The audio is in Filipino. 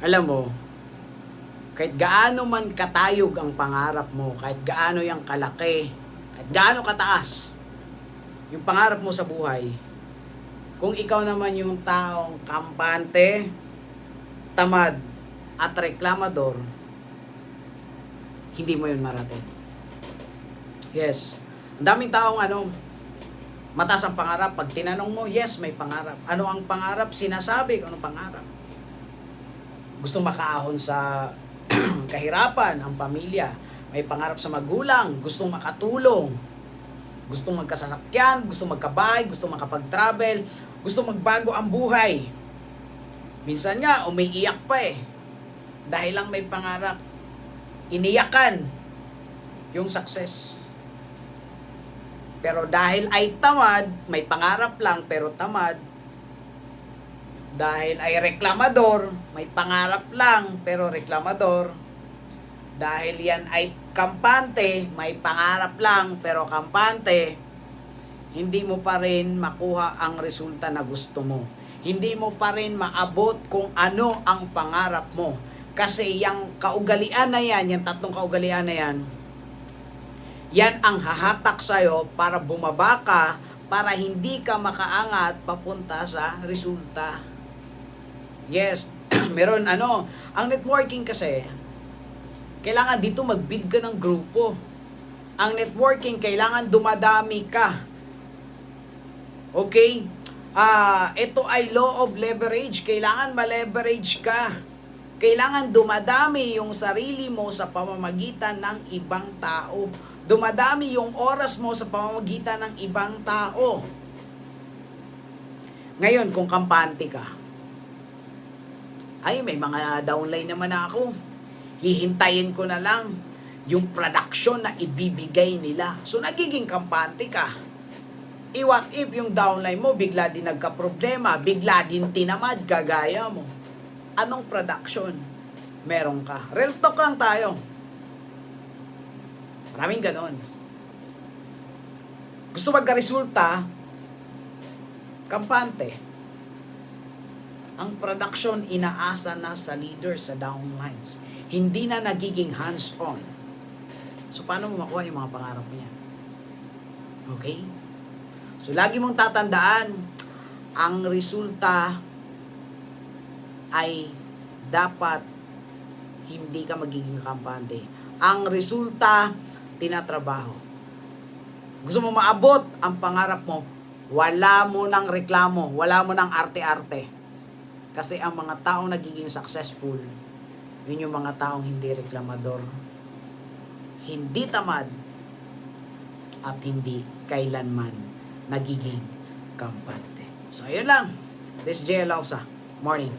Alam mo, kahit gaano man katayog ang pangarap mo, kahit gaano yang kalaki, kahit gaano kataas yung pangarap mo sa buhay, kung ikaw naman yung taong kampante, tamad, at reklamador, hindi mo yun marating. Yes. Ang daming taong mataas ang pangarap. Pag tinanong mo, yes, may pangarap. Ano ang pangarap? Sinasabi kung anong pangarap. Gusto makaahon sa kahirapan ang pamilya. May pangarap sa magulang. Gustong makatulong. Gustong magkasasakyan. Gustong magkabahay. Gustong makapag-travel. Gustong magbago ang buhay. Minsan nga, umiiyak pa eh. Dahil lang may pangarap. Iniyakan yung success. Pero dahil ay tamad, may pangarap lang pero tamad. Dahil ay reklamador, may pangarap lang pero reklamador. Dahil yan ay kampante, may pangarap lang pero kampante. Hindi mo pa rin makuha ang resulta na gusto mo. Hindi mo pa rin maabot kung ano ang pangarap mo. Kasi yung kaugalian na yan, yung tatlong kaugalian na yan, yan ang hahatak sa'yo para bumaba ka, para hindi ka makaangat papunta sa resulta. Yes, meron ang networking kasi, kailangan dito mag-build ka ng grupo. Ang networking, kailangan dumadami ka. Okay? Ito ay law of leverage. Kailangan ma-leverage ka. Kailangan dumadami yung sarili mo sa pamamagitan ng ibang tao. Dumadami yung oras mo sa pamamagitan ng ibang tao. Ngayon, kung kampante ka, ay may mga downline naman ako. Hihintayin ko na lang yung production na ibibigay nila. So, nagiging kampante ka. What if yung downline mo bigla din nagka-problema, bigla din tinamad, gagaya mo? Anong production meron ka? Real talk lang tayo. Maraming ganon. Gusto magka-resulta, kampante. Ang production inaasa na sa leader, sa downlines. Hindi na nagiging hands-on. So, paano mo makuha yung mga pangarap mo yan? Okay? So, lagi mong tatandaan, ang resulta ay dapat hindi ka magiging kampante. Ang resulta, tinatrabaho. Gusto mo maabot ang pangarap mo, wala mo ng reklamo, wala mo ng arte-arte. Kasi ang mga taong nagiging successful, yun yung mga taong hindi reklamador, hindi tamad, at hindi kailanman nagiging kampante. So, ayun lang. This is J. Lausa. Morning.